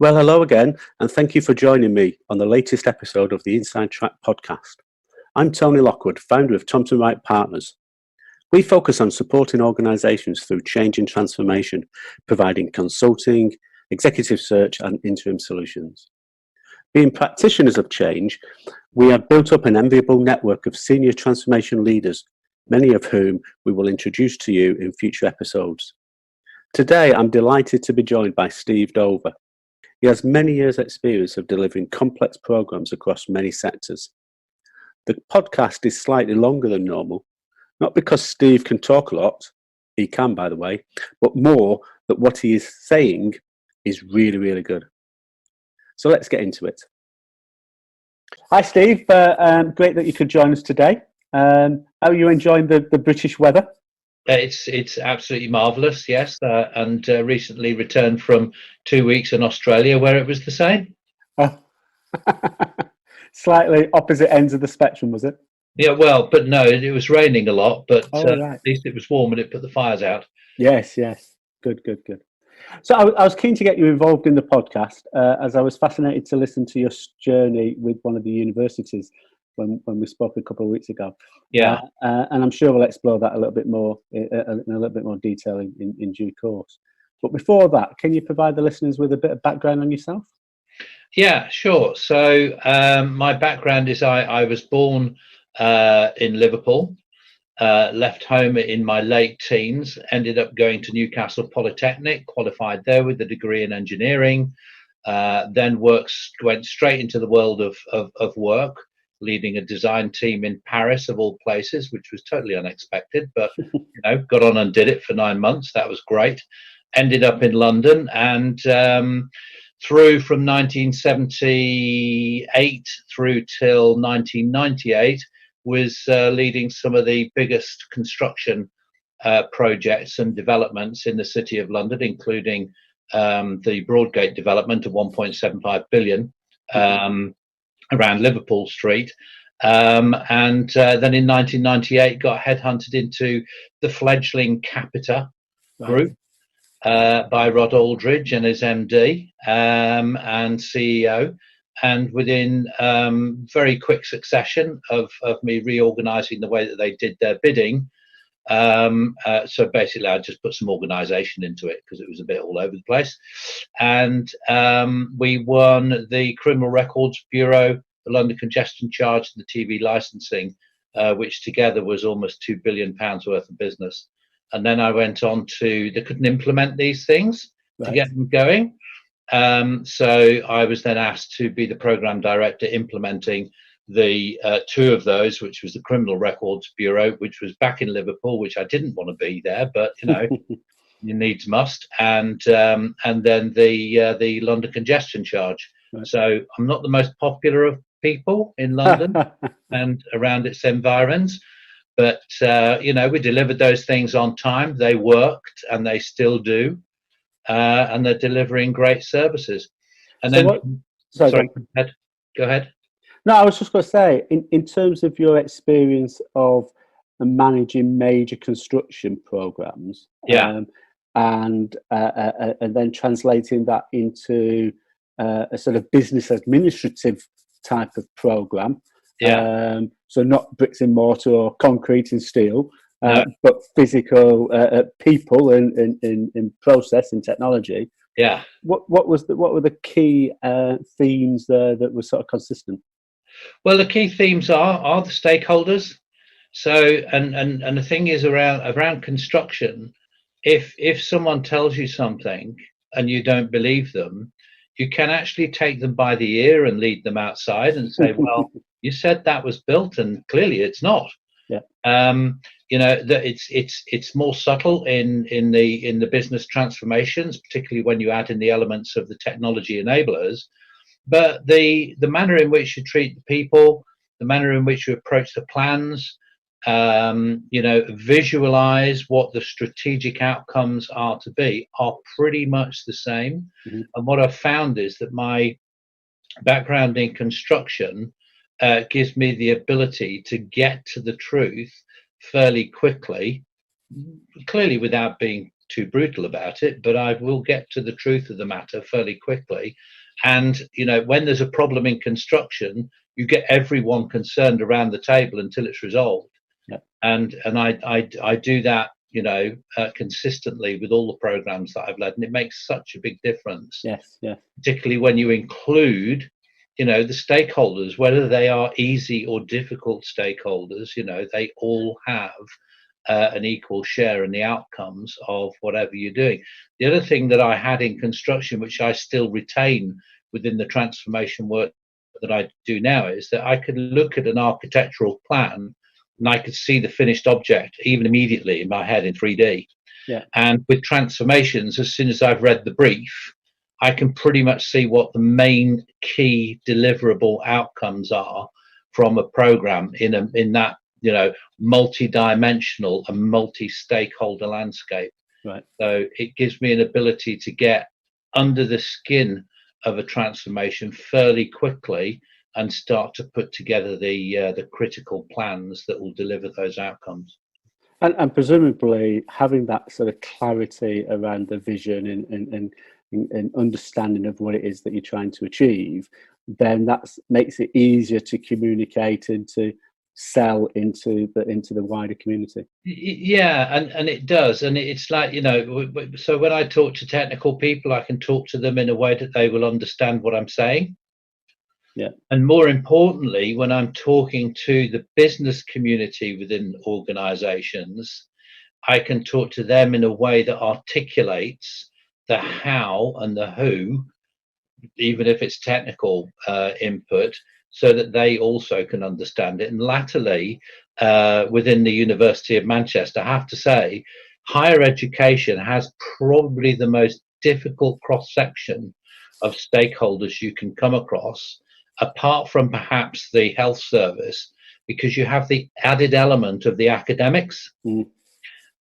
Well, hello again, and thank you for joining me on the latest episode of the Inside Track podcast. I'm Tony Lockwood, founder of Thompson Wright Partners. We focus on supporting organisations through change and transformation, providing consulting, executive search, and interim solutions. Being practitioners of change, we have built up an enviable network of senior transformation leaders, many of whom we will introduce to you in future episodes. Today, I'm delighted to be joined by Steve Dover. He has many years' experience of delivering complex programs across many sectors. The podcast is slightly longer than normal, not because Steve can talk a lot, he can, by the way, but more that what he is saying is really, really good. So let's get into it. Hi, Steve. Great that you could join us today. How are you enjoying the British weather? It's absolutely marvellous, yes, and recently returned from 2 weeks in Australia where it was the same. Oh. Slightly opposite ends of the spectrum, was it? Yeah, well, but no, it was raining a lot, but right. at least it was warm and it put the fires out. Yes. Good. So I was keen to get you involved in the podcast as I was fascinated to listen to your journey with one of the universities when we spoke a couple of weeks ago. Yeah. And I'm sure we'll explore that a little bit more in a little bit more detail in due course. But before that, can you provide the listeners with a bit of background on yourself? Yeah, sure. So my background is I was born in Liverpool, left home in my late teens, ended up going to Newcastle Polytechnic, qualified there with a degree in engineering, then went straight into the world of work, leading a design team in Paris, of all places, which was totally unexpected, but got on and did it for 9 months. That was great. Ended up in London and through from 1978 through till 1998 was leading some of the biggest construction projects and developments in the City of London, including the Broadgate development of 1.75 billion around Liverpool Street. And then in 1998 got headhunted into the fledgling Capita Group by Rod Aldridge and his MD and CEO. And within very quick succession of me reorganizing the way that they did their bidding, so basically I just put some organization into it because it was a bit all over the place. And we won the Criminal Records Bureau, the London Congestion Charge, and the TV licensing, which together was almost £2 billion worth of business. And then I went on to, they couldn't implement these things to get them going. So I was then asked to be the program director implementing the two of those, which was the Criminal Records Bureau, which was back in Liverpool, which I didn't want to be there, but you needs must, and then the London Congestion Charge. So I'm not the most popular of people in London and around its environs, but we delivered those things on time. They worked, and they still do. And they're delivering great services. And so then, go ahead. No, I was just going to say, in terms of your experience of managing major construction programs, and then translating that into a sort of business administrative type of program. So not bricks and mortar or concrete and steel. But physical people in process and technology. Yeah. What were the key themes there that were sort of consistent? Well, the key themes are the stakeholders. So and the thing is around construction, if someone tells you something and you don't believe them, you can actually take them by the ear and lead them outside and say, well, you said that was built and clearly it's not. Yeah. That it's more subtle in the business transformations, particularly when you add in the elements of the technology enablers. But the manner in which you treat the people, the manner in which you approach the plans, visualize what the strategic outcomes are to be, are pretty much the same. Mm-hmm. And what I've found is that my background in construction gives me the ability to get to the truth fairly quickly, clearly without being too brutal about it, but I will get to the truth of the matter fairly quickly. And when there's a problem in construction, you get everyone concerned around the table until it's resolved. Yeah. And I do that consistently with all the programs that I've led, and it makes such a big difference. Yes, yeah. Particularly when you include the stakeholders, whether they are easy or difficult stakeholders, they all have an equal share in the outcomes of whatever you're doing. The other thing that I had in construction, which I still retain within the transformation work that I do now, is that I could look at an architectural plan and I could see the finished object even immediately in my head in 3D. Yeah. And with transformations, as soon as I've read the brief, I can pretty much see what the main key deliverable outcomes are from a program in that multi-dimensional and multi-stakeholder landscape. Right. So it gives me an ability to get under the skin of a transformation fairly quickly and start to put together the critical plans that will deliver those outcomes. And presumably having that sort of clarity around the vision and understanding of what it is that you're trying to achieve, then that makes it easier to communicate and to sell into the wider community. Yeah, and it does, and it's like so when I talk to technical people, I can talk to them in a way that they will understand what I'm saying. Yeah. And more importantly, when I'm talking to the business community within organizations, I can talk to them in a way that articulates the how and the who, even if it's technical input, so that they also can understand it. And latterly, within the University of Manchester, I have to say, higher education has probably the most difficult cross-section of stakeholders you can come across, apart from perhaps the health service, because you have the added element of the academics,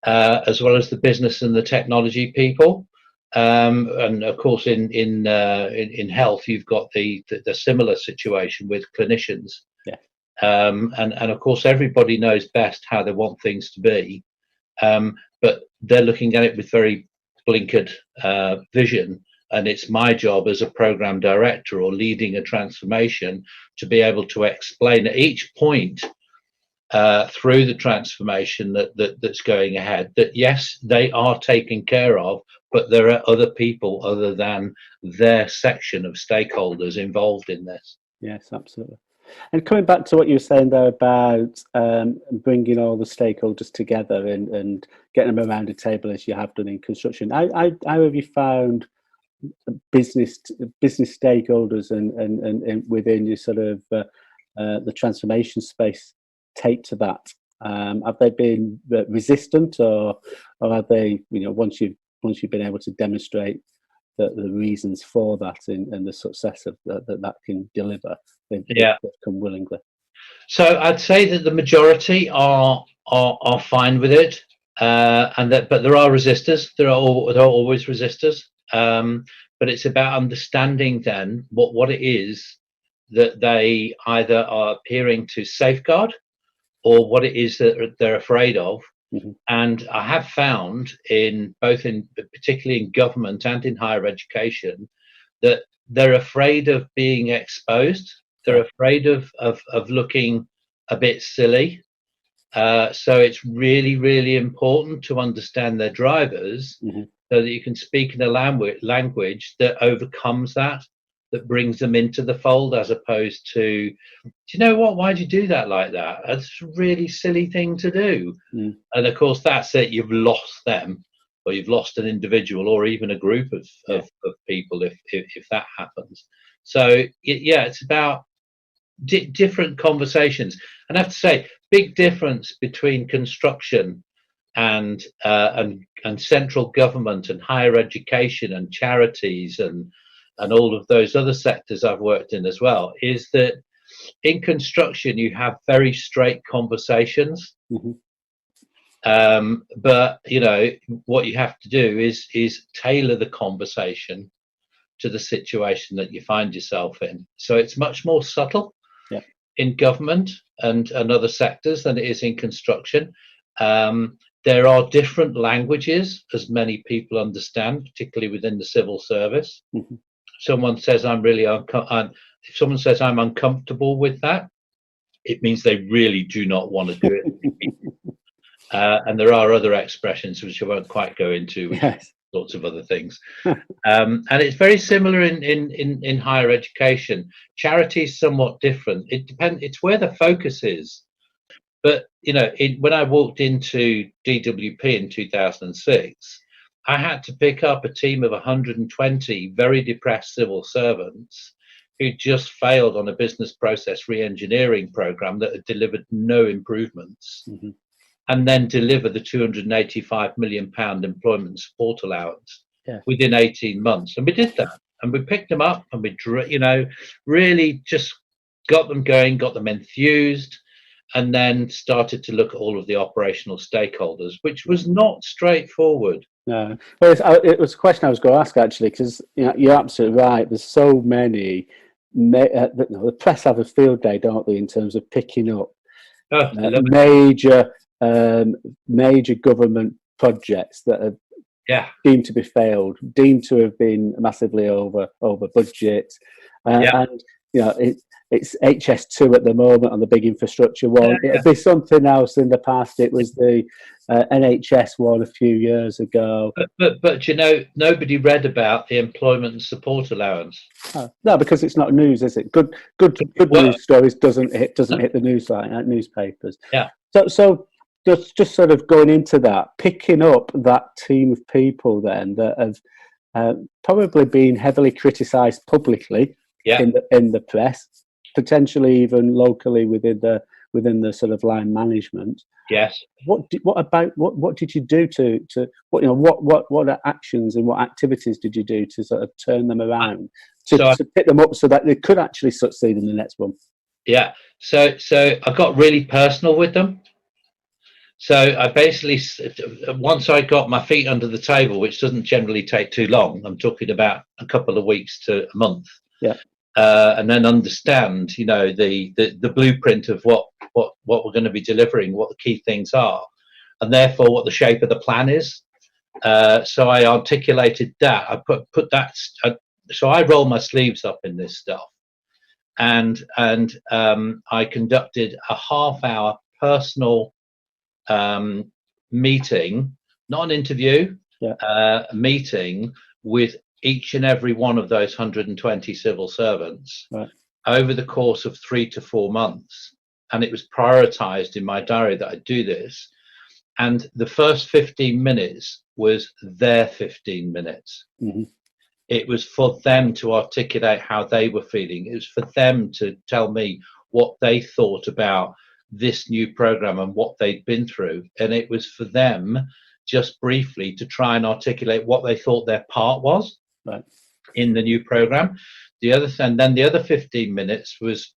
as well as the business and the technology people. And of course, in health, you've got the similar situation with clinicians. Yeah. And of course, everybody knows best how they want things to be, but they're looking at it with very blinkered vision. And it's my job as a program director or leading a transformation to be able to explain at each point through the transformation that's going ahead that yes, they are taken care of, but there are other people other than their section of stakeholders involved in this. Yes, absolutely. And coming back to what you were saying there about bringing all the stakeholders together and getting them around a table as you have done in construction, how have you found business stakeholders and within your sort of the transformation space take to that? Have they been resistant, or have they, once you've been able to demonstrate the reasons for that and the success of that can deliver, they've come willingly? So I'd say that the majority are fine with it, but there are resistors. There are always resistors. But it's about understanding then what it is that they either are appearing to safeguard or what it is that they're afraid of. Mm-hmm. And I have found particularly in government and in higher education, that they're afraid of being exposed. They're afraid of looking a bit silly. So it's really, really important to understand their drivers, mm-hmm. so that you can speak in a language that overcomes that brings them into the fold, as opposed to, do you know what, why'd you do that like that? That's a really silly thing to do. Mm. And of course, that's it. You've lost them, or you've lost an individual, or even a group of people if that happens. So yeah, it's about different conversations. And I have to say, big difference between construction and central government and higher education and charities and all of those other sectors I've worked in as well, is that in construction you have very straight conversations. Mm-hmm. But what you have to do is tailor the conversation to the situation that you find yourself in. So it's much more subtle in government and other sectors than it is in construction. There are different languages, as many people understand, particularly within the civil service. Mm-hmm. Someone says if someone says I'm uncomfortable with that, it means they really do not want to do it. And there are other expressions which I won't quite go into, which Yes. are lots of other things. And it's very similar in higher education. Charity is somewhat different. It depends. It's where the focus is. But when I walked into DWP in 2006, I had to pick up a team of 120 very depressed civil servants who just failed on a business process re-engineering program that had delivered no improvements, Mm-hmm. and then deliver the £285 million employment support allowance within 18 months. And we did that, and we picked them up, and we really just got them going, got them enthused, and then started to look at all of the operational stakeholders, which was not straightforward. No, well, it was a question I was going to ask, actually, because you're absolutely right. There's so many. The press have a field day, don't they, in terms of picking up major government projects that are deemed to be failed, deemed to have been massively over budget, and it's HS2 at the moment on the big infrastructure one. It'll be something else in the past. It was the NHS one a few years ago. But nobody read about the employment support allowance. Oh, no, because it's not news, is it? Good news stories doesn't hit the news like newspapers. Yeah. So just sort of going into that, picking up that team of people then that have probably been heavily criticised publicly in the press, potentially even locally within the sort of line management. Yes. What did you do to what actions and what activities did you do to sort of turn them around to pick them up so that they could actually succeed in the next one? Yeah. So I got really personal with them. So I basically, once I got my feet under the table, which doesn't generally take too long, I'm talking about a couple of weeks to a month. Yeah. And then understand, the blueprint of what we're going to be delivering, what the key things are, and therefore what the shape of the plan is. So I articulated that. I put that. So I roll my sleeves up in this stuff, and I conducted a half-hour personal meeting, not an interview, meeting with each and every one of those 120 civil servants over the course of 3 to 4 months. And it was prioritized in my diary that I'd do this. And the first 15 minutes was their 15 minutes. Mm-hmm. It was for them to articulate how they were feeling. It was for them to tell me what they thought about this new program and what they'd been through. And it was for them just briefly to try and articulate what they thought their part was in the new program. And then the other 15 minutes was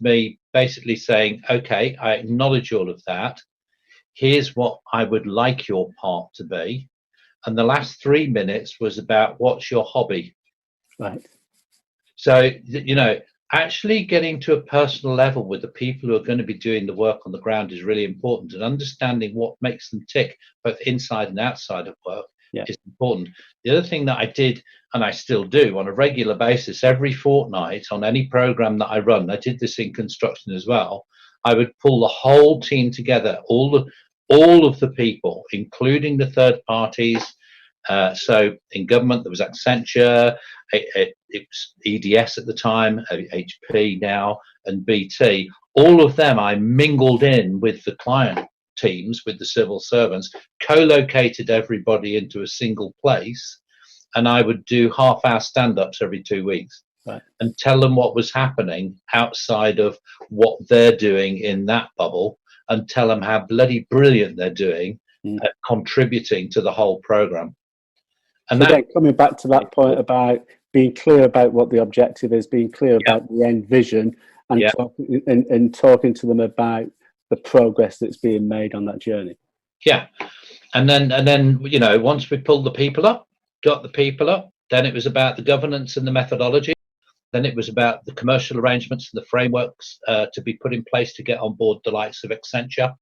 me basically saying, okay, I acknowledge all of that. Here's what I would like your part to be. And the last 3 minutes was about what's your hobby. Right. So, actually getting to a personal level with the people who are going to be doing the work on the ground is really important, and understanding what makes them tick both inside and outside of work is important. The other thing that I did, and I still do on a regular basis, every fortnight on any program that I run, I did this in construction as well, I would pull the whole team together, all of the people, including the third parties. So in government, there was Accenture, it was EDS at the time, HP now, and BT. All of them I mingled in with the client teams, with the civil servants, co-located everybody into a single place, and I would do half-hour stand-ups every 2 weeks and tell them what was happening outside of what they're doing in that bubble, and tell them how bloody brilliant they're doing at contributing to the whole program. And so then coming back to that point about being clear about what the objective is, being clear about the end vision, and talking to them about the progress that's being made on that journey. Yeah. And then once we pulled the people up, got the people up, then it was about the governance and the methodology. Then it was about the commercial arrangements and the frameworks to be put in place to get on board the likes of Accenture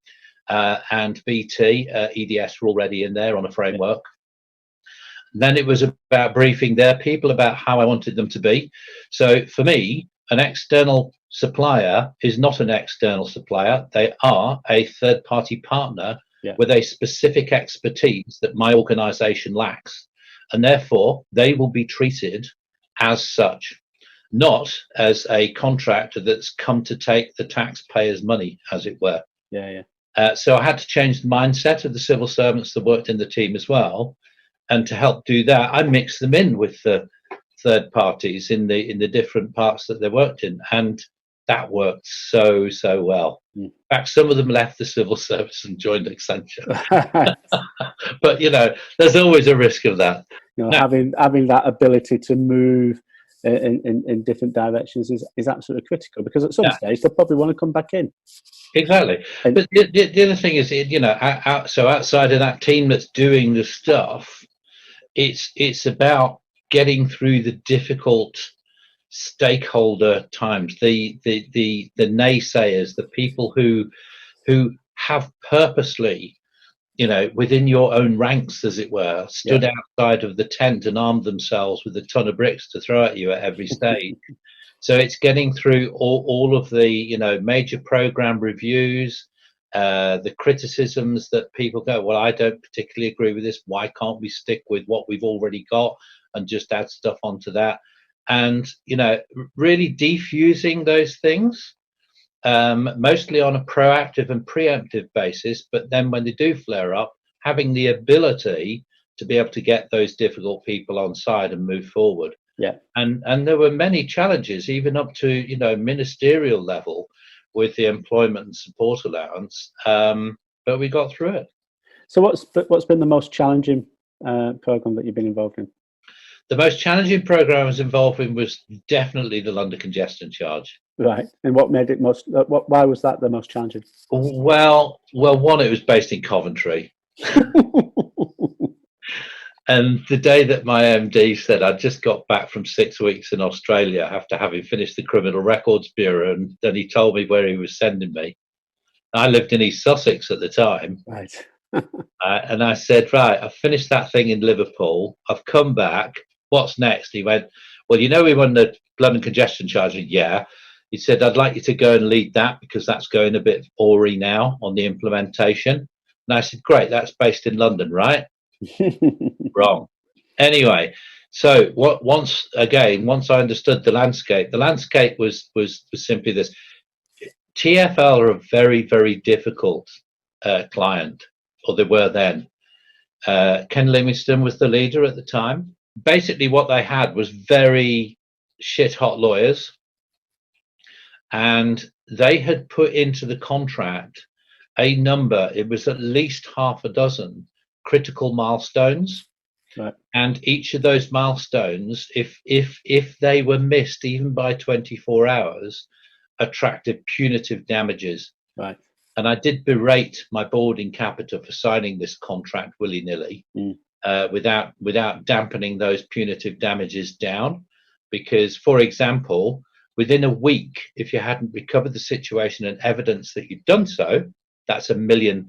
and BT, EDS were already in there on a framework. Then it was about briefing their people about how I wanted them to be. So for me, an external supplier is not an external supplier. They are a third-party partner with a specific expertise that my organization lacks. And therefore, they will be treated as such, not as a contractor that's come to take the taxpayers' money, as it were. So I had to change the mindset of the civil servants that worked in the team as well. And to help do that, I mixed them in with the third parties in the different parts that they worked in, and that worked so well. In fact, some of them left the civil service and joined Accenture. But there's always a risk of that. Now, having that ability to move in different directions is absolutely critical, because at some stage they'll probably want to come back in. Exactly. But the other thing is, so outside of that team that's doing the stuff, it's about getting through the difficult stakeholder times, the naysayers, the people who have purposely, within your own ranks, as it were, stood outside of the tent and armed themselves with a ton of bricks to throw at you at every stage. So it's getting through all of the major program reviews, the criticisms that people go, well, I don't particularly agree with this. Why can't we stick with what we've already got and just add stuff onto that? And really defusing those things, mostly on a proactive and preemptive basis. But then when they do flare up, having the ability to be able to get those difficult people on side and move forward. And there were many challenges, even up to ministerial level, with the employment and support allowance, but we got through it. So what's been the most challenging program that you've been involved in? The most challenging program I was involved in was definitely the London congestion charge. Right. And what made it why was that the most challenging? Well, one, it was based in Coventry. And the day that my MD said I'd just got back from 6 weeks in Australia after having finished the Criminal Records Bureau, and then he told me where he was sending me. I lived in East Sussex at the time. Right. And I said, right, I've finished that thing in Liverpool. I've come back. What's next? He went, well, we won the London congestion charge. Yeah. He said, I'd like you to go and lead that, because that's going a bit awry now on the implementation. And I said, great, that's based in London, right? Wrong. Anyway, so once I understood the landscape was simply this. TfL are a very, very difficult client, or they were then. Ken Livingston was the leader at the time. Basically what they had was very shit hot lawyers, and they had put into the contract a number, it was at least half a dozen critical milestones. Right. And each of those milestones, if they were missed even by 24 hours, attracted punitive damages. Right. And I did berate my board in Capita for signing this contract willy-nilly, without dampening those punitive damages down. Because, for example, within a week, if you hadn't recovered the situation and evidence that you'd done so, that's £1 million.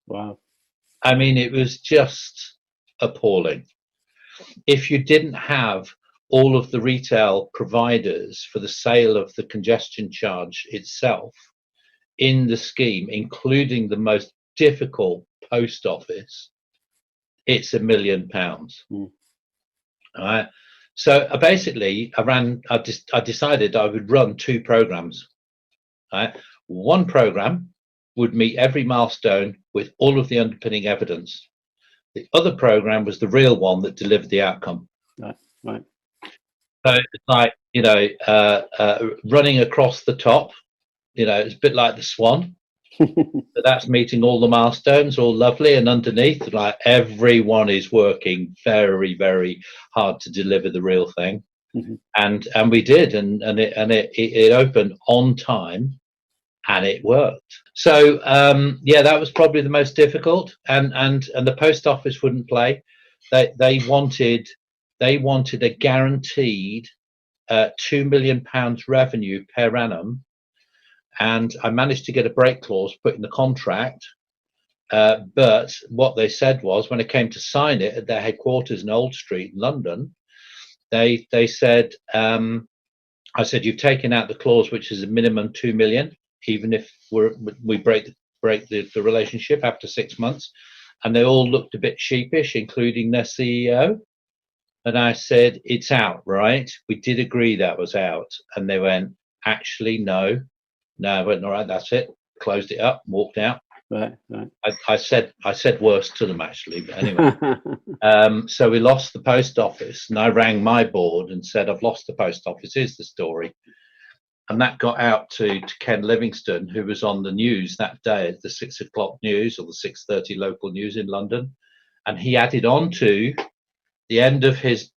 Wow. I mean, it was just appalling. If you didn't have all of the retail providers for the sale of the congestion charge itself in the scheme, including the most difficult post office, it's £1 million. All right. So basically, I decided I would run 2 programs. Right? One program would meet every milestone with all of the underpinning evidence. The other program was the real one that delivered the outcome. Right. Right. So it's like running across the top. It's a bit like the Swan. But that's meeting all the milestones, all lovely, and underneath, like, everyone is working very, very hard to deliver the real thing. And we did, and it opened on time, and it worked. So that was probably the most difficult. And the post office wouldn't play. They wanted a guaranteed £2 million revenue per annum. And I managed to get a break clause put in the contract But what they said was, when it came to sign it at their headquarters in Old Street in London, they said, I said, you've taken out the clause which is a minimum 2 million, even if we break the relationship after 6 months. And they all looked a bit sheepish, including their CEO. And I said, it's out, right? We did agree that was out. And they went, actually, no. No, I went, all right, that's it. Closed it up, walked out. Right. I said worse to them, actually, but anyway. So we lost the post office, and I rang my board and said, I've lost the post office, here's the story. And that got out to Ken Livingstone, who was on the news that day at the 6 o'clock news, or the 6:30 local news in London. And he added on to the end of his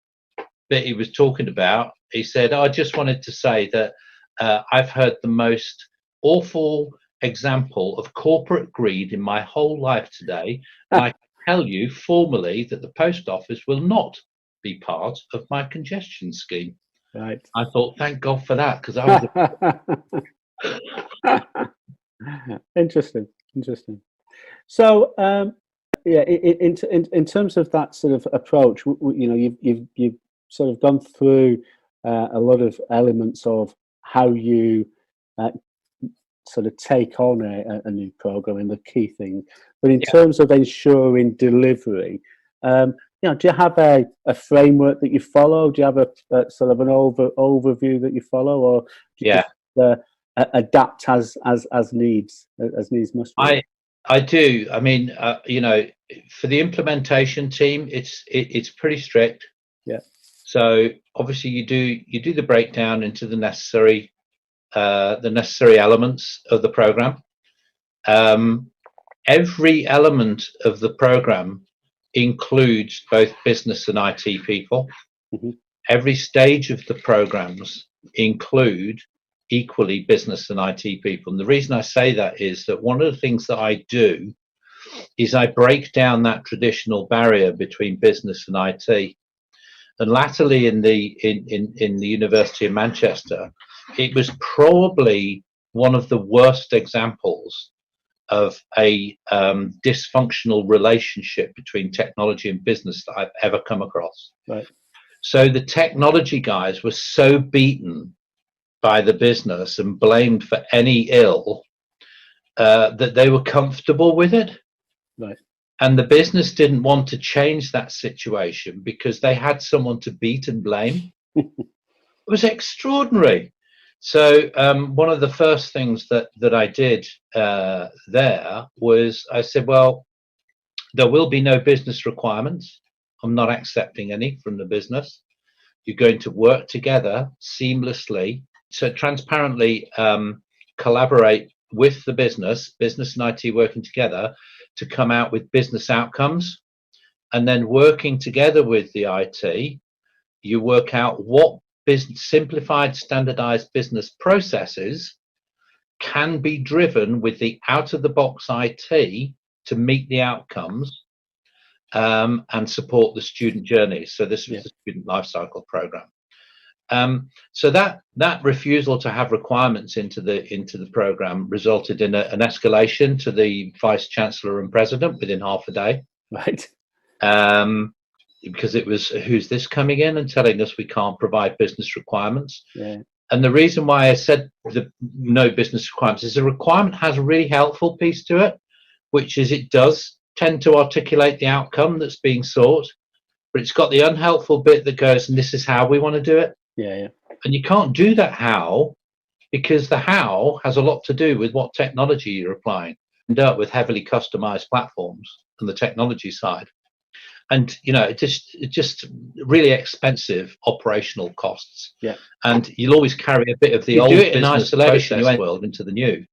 bit he was talking about. He said, I just wanted to say that I've heard the most awful example of corporate greed in my whole life today. And I can tell you formally that the post office will not be part of my congestion scheme. Right. I thought, thank God for that, because I was Interesting. So, yeah, in terms of that sort of approach, you know, you've sort of gone through a lot of elements of how you sort of take on a new program and the key thing. But in terms of ensuring delivery, you know, do you have a framework that you follow? Do you have a sort of an overview that you follow, or do you just adapt as needs must be? I do. I mean, you know, for the implementation team, it's pretty strict. Yeah. So obviously you do the breakdown into the necessary elements of the program. Every element of the program includes both business and IT people. Mm-hmm. Every stage of the programs include equally business and IT people. And the reason I say that is that one of the things that I do is I break down that traditional barrier between business and IT. And latterly in the University of Manchester, it was probably one of the worst examples of a dysfunctional relationship between technology and business that I've ever come across. Right. So the technology guys were so beaten by the business and blamed for any ill that they were comfortable with it. Right. And the business didn't want to change that situation because they had someone to beat and blame. It was extraordinary. So one of the first things that I did there was I said, well, there will be no business requirements. I'm not accepting any from the business. You're going to work together seamlessly, so transparently collaborate with the business and IT working together to come out with business outcomes. And then working together with the IT, you work out what simplified, standardized business processes can be driven with the out-of-the-box IT to meet the outcomes and support the student journey. So this was the student lifecycle program. So that refusal to have requirements into the program resulted in an escalation to the vice chancellor and president within half a day. Right. Because it was, who's this coming in and telling us we can't provide business requirements? Yeah. And the reason why I said the no business requirements is the requirement has a really helpful piece to it, which is it does tend to articulate the outcome that's being sought, but it's got the unhelpful bit that goes, and this is how we want to do it. Yeah. And you can't do that how, because the how has a lot to do with what technology you're applying. End up with heavily customized platforms on the technology side. And you know, it just really expensive operational costs. Yeah. And you'll always carry a bit of the old do it in business isolation world into the new.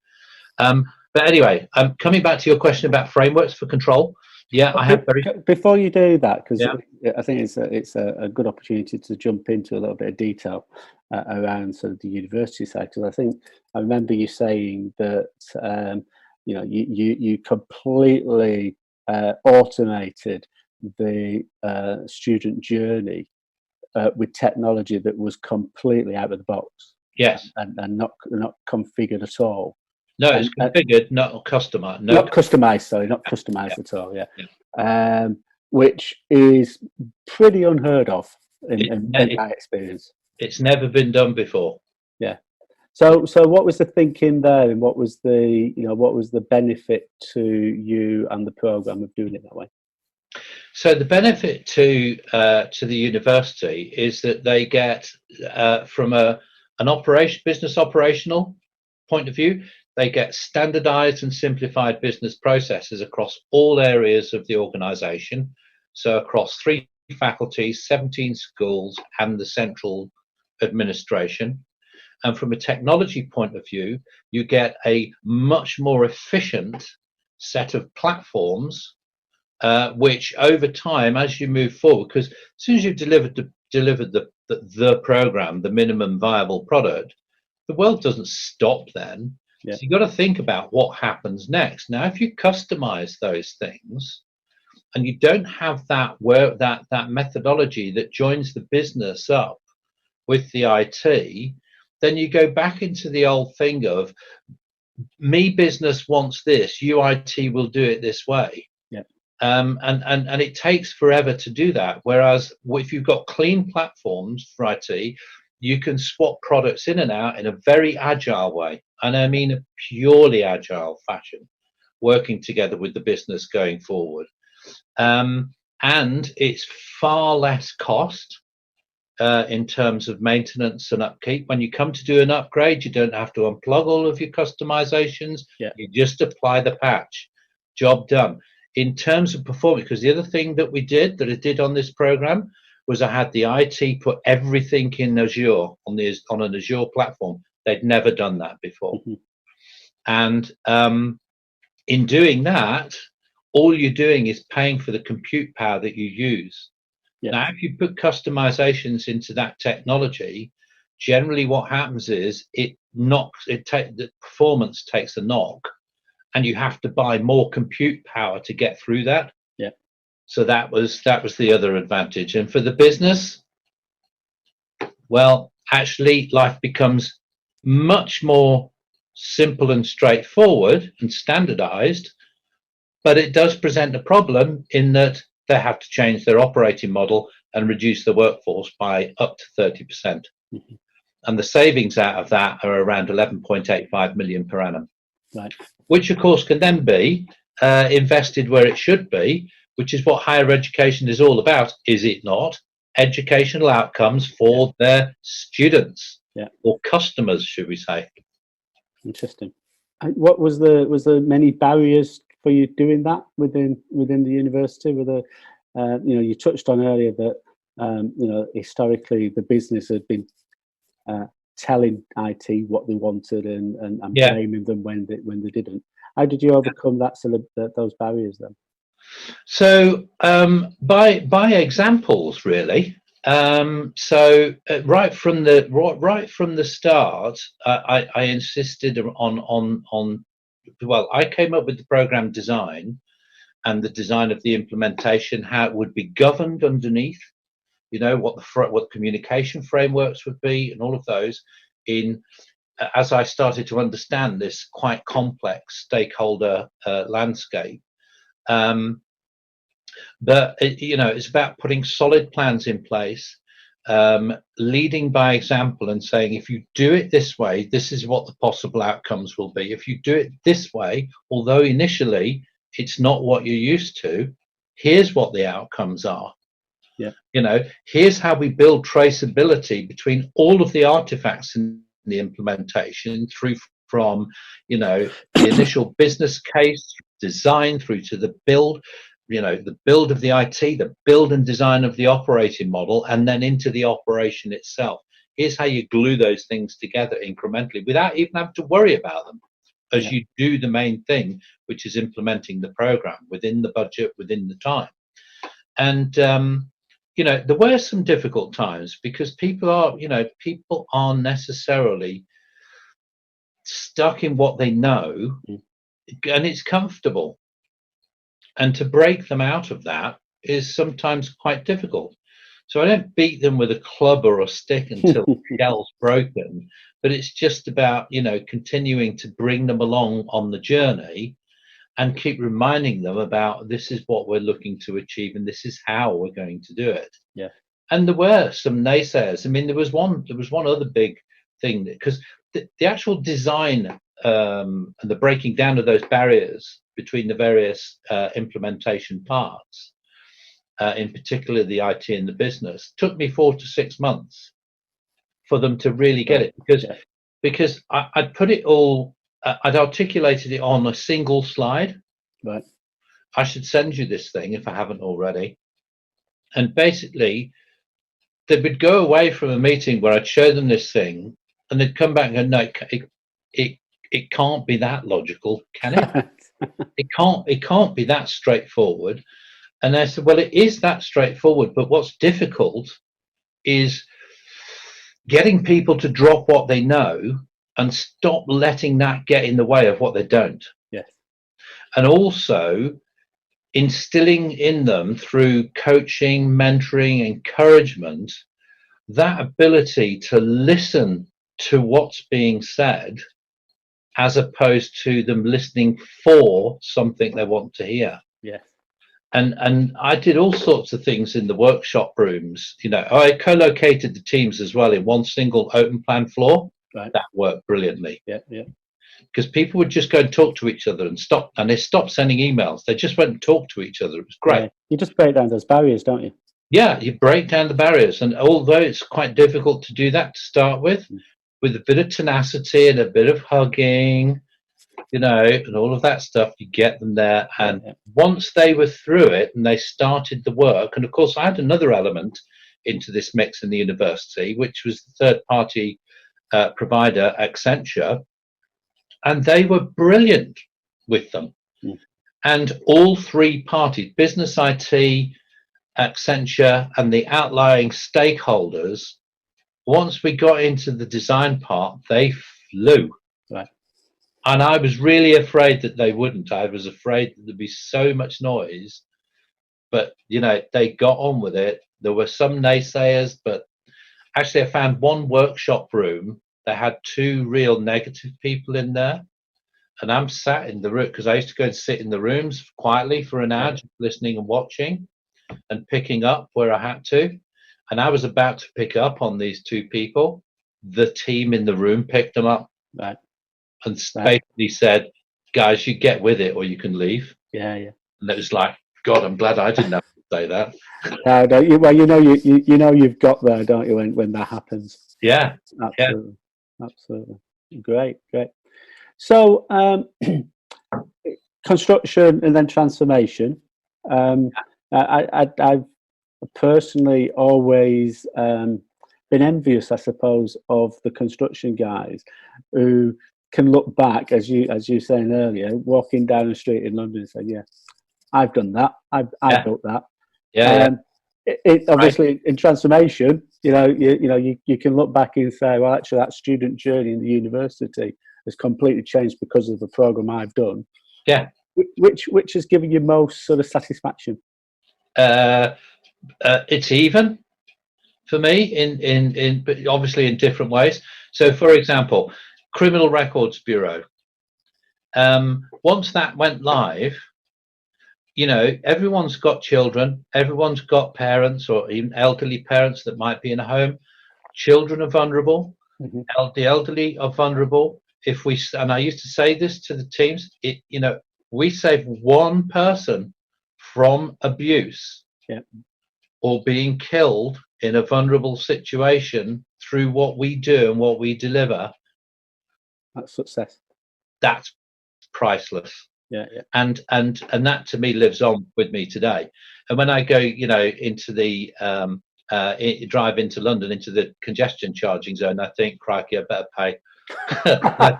But anyway, coming back to your question about frameworks for control. Yeah, I have very. Before you do that, because I think it's a good opportunity to jump into a little bit of detail around sort of the university side, because I think I remember you saying that you know, you completely automated the student journey with technology that was completely out of the box. Yes. And not configured at all. No, it's and configured, not customized. No, not customized. Sorry, not yeah, customized at all. Yeah, yeah. which is pretty unheard of It, in it, my experience. it's never been done before. Yeah. So what was the thinking there, and what was the benefit to you and the program of doing it that way? So the benefit to the university is that they get from an business operational point of view, they get standardized and simplified business processes across all areas of the organization. So across 3 faculties, 17 schools, and the central administration. And from a technology point of view, you get a much more efficient set of platforms, which over time, as you move forward, because as soon as you've delivered the program, the minimum viable product, the world doesn't stop then. Yeah. So you've got to think about what happens next. Now, if you customize those things and you don't have that methodology that joins the business up with the IT, then you go back into the old thing of me business wants this, you IT will do it this way. Yeah. And it takes forever to do that. Whereas if you've got clean platforms for IT, you can swap products in and out in a very agile way. And I mean a purely agile fashion, working together with the business going forward. And it's far less cost in terms of maintenance and upkeep. When you come to do an upgrade, you don't have to unplug all of your customizations. Yeah. You just apply the patch. Job done. In terms of performance, because the other thing that I did on this program was I had the IT put everything in Azure on an Azure platform. They'd never done that before. Mm-hmm. And in doing that, all you're doing is paying for the compute power that you use. Yeah. Now, if you put customizations into that technology, generally what happens is the performance takes a knock, and you have to buy more compute power to get through that. Yeah. So that was the other advantage. And for the business, well, actually, life becomes much more simple and straightforward and standardized, but it does present a problem in that they have to change their operating model and reduce the workforce by up to 30%. Mm-hmm. And the savings out of that are around 11.85 million per annum. Right. Which, of course, can then be invested where it should be, which is what higher education is all about, is it not? Educational outcomes for their students, or customers, should we say. Interesting. What was there many barriers for you doing that within the university? You touched on earlier that historically the business had been telling IT what they wanted and blaming them when they didn't. How did you overcome those barriers then? So by examples, really. Right from the start, I insisted on. Well, I came up with the program design and the design of the implementation, how it would be governed underneath. What communication frameworks would be, and all of those. As I started to understand this quite complex stakeholder landscape. But it's about putting solid plans in place, leading by example and saying, if you do it this way, this is what the possible outcomes will be. If you do it this way, although initially it's not what you're used to, here's what the outcomes are. Yeah. Here's how we build traceability between all of the artifacts in the implementation from the initial business case design through to the build. The build of the IT, the build and design of the operating model, and then into the operation itself. Here's how you glue those things together incrementally without even having to worry about them as you do the main thing, which is implementing the program within the budget, within the time. And, there were some difficult times because people are necessarily stuck in what they know, and it's comfortable. And to break them out of that is sometimes quite difficult. So I don't beat them with a club or a stick until the shell's broken, but it's just about, continuing to bring them along on the journey and keep reminding them about this is what we're looking to achieve and this is how we're going to do it. Yeah. And there were some naysayers. I mean, there was one other big thing, because the actual design and the breaking down of those barriers between the various implementation parts, in particular the IT and the business, took me 4 to 6 months for them to really get it, because I'd put it all, I'd articulated it on a single slide. Right. I should send you this thing if I haven't already. And basically, they would go away from a meeting where I'd show them this thing, and they'd come back and go, no, it can't be that logical, can it? It can't be that straightforward. And I said, well, it is that straightforward, but what's difficult is getting people to drop what they know and stop letting that get in the way of what they don't. Yes. And also instilling in them, through coaching, mentoring, encouragement, that ability to listen to what's being said, as opposed to them listening for something they want to hear. Yes. And I did all sorts of things in the workshop rooms. I co-located the teams as well in one single open plan floor. Right. That worked brilliantly. Yeah, yeah. Because people would just go and talk to each other and they stopped sending emails. They just went and talked to each other. It was great. Yeah. You just break down those barriers, don't you? Yeah, you break down the barriers. And although it's quite difficult to do that to start with a bit of tenacity and a bit of hugging, and all of that stuff, you get them there. And once they were through it and they started the work, and of course I had another element into this mix in the university, which was the third party provider, Accenture, and they were brilliant with them. And all three parties, business, IT, Accenture, and the outlying stakeholders, once we got into the design part, they flew. Right. And I was really afraid that they wouldn't. I was afraid that there'd be so much noise. But, they got on with it. There were some naysayers, but actually I found one workshop room that had 2 real negative people in there. And I'm sat in the room, because I used to go and sit in the rooms quietly for an hour, just listening and watching and picking up where I had to. And I was about to pick up on these 2 people. The team in the room picked them up. Right. And basically said, guys, you get with it or you can leave. Yeah, yeah. And it was like, God, I'm glad I didn't have to say that. Don't you? Well, you've got there, don't you, when that happens? Yeah. Absolutely. Yeah. Absolutely. Great. So, construction and then transformation. I've personally always been envious, I suppose, of the construction guys who can look back, as you saying earlier, walking down the street in London and say, "Yeah, I've done that. I've built that." Yeah. It obviously in transformation, you can look back and say, "Well, actually, that student journey in the university has completely changed because of the program I've done." Yeah. Which has given you most sort of satisfaction? It's even for me but obviously in different ways. So, for example, Criminal Records Bureau. Once that went live, everyone's got children, everyone's got parents or even elderly parents that might be in a home. Children are vulnerable. The elderly are vulnerable. And I used to say this to the teams, we save one person from abuse or being killed in a vulnerable situation through what we do and what we deliver. That's success. That's priceless. Yeah. And that to me lives on with me today. And when I go, into the drive into London, into the congestion charging zone, I think, crikey, I better pay. I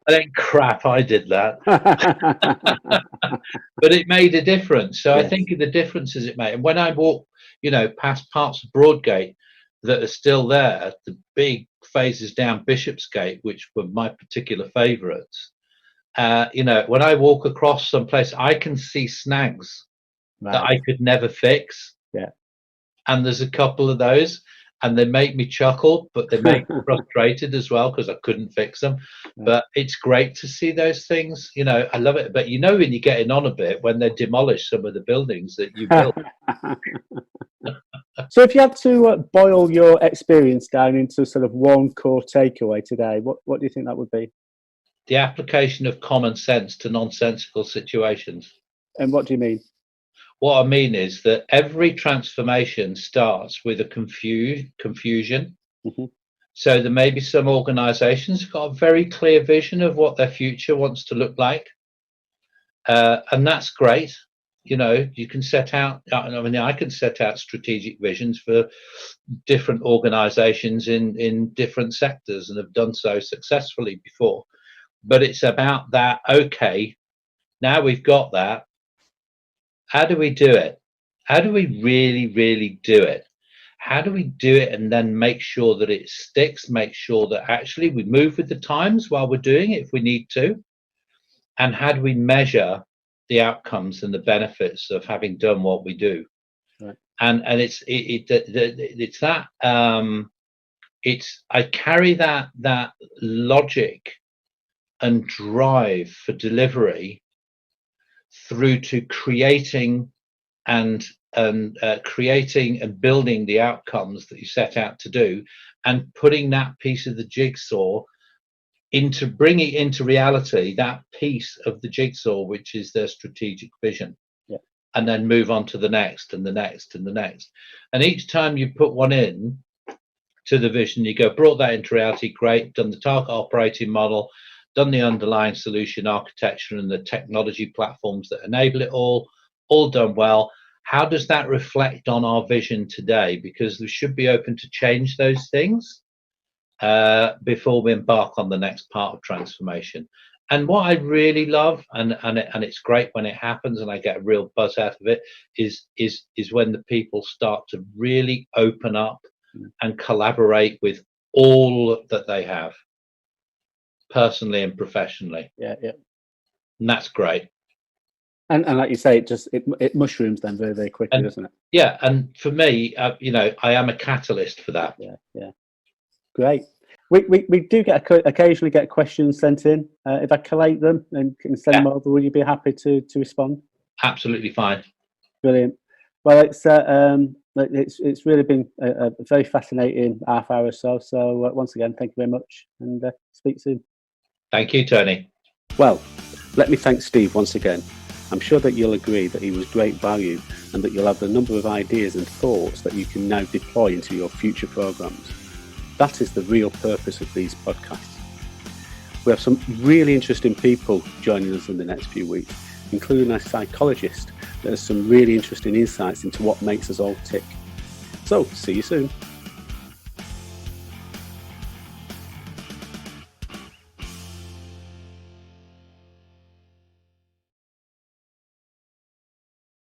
think crap, I did that. But it made a difference. So I think of the differences it made. And when I walk, past parts of Broadgate that are still there, the big phases down Bishopsgate, which were my particular favourites, when I walk across some place, I can see snags that I could never fix. Yeah. and there's a couple of those, and they make me chuckle, but they make me frustrated as well because I couldn't fix them. But it's great to see those things. I love it. But when you're getting on a bit when they demolish some of the buildings that you built. So if you had to boil your experience down into sort of one core takeaway today, what do you think that would be? The application of common sense to nonsensical situations. And what do you mean? What I mean is that every transformation starts with a confusion. Mm-hmm. So there may be some organizations who've got a very clear vision of what their future wants to look like. And that's great. You can set out, I can set out strategic visions for different organizations in different sectors and have done so successfully before. But it's about that, okay, now we've got that. How do we do it? How do we really, really do it? How do we do it and then make sure that it sticks, make sure that actually we move with the times while we're doing it if we need to? And how do we measure the outcomes and the benefits of having done what we do? Right. And it's that I carry that logic and drive for delivery through to creating and building the outcomes that you set out to do, and putting that piece of the jigsaw into bringing into reality, that piece of the jigsaw which is their strategic vision. Yeah. And then move on to the next and the next and the next. And each time you put one in to the vision, you go, brought that into reality, great, done the target operating model, done the underlying solution architecture and the technology platforms that enable it all done well. How does that reflect on our vision today? Because we should be open to change those things before we embark on the next part of transformation. And what I really love, and it's great when it happens, and I get a real buzz out of it, is when the people start to really open up and collaborate with all that they have, personally and professionally. Yeah. And that's great. And like you say, it mushrooms then very, very quickly, doesn't it? Yeah, and for me, I am a catalyst for that. Yeah. Great. We do occasionally get questions sent in. If I collate them and can send them over, will you be happy to respond? Absolutely fine. Brilliant. Well, it's really been a very fascinating half hour or so. So once again, thank you very much, and speak soon. Thank you, Tony. Well, let me thank Steve once again. I'm sure that you'll agree that he was great value, and that you'll have a number of ideas and thoughts that you can now deploy into your future programs. That is the real purpose of these podcasts. We have some really interesting people joining us in the next few weeks, including a psychologist that has some really interesting insights into what makes us all tick. So, see you soon.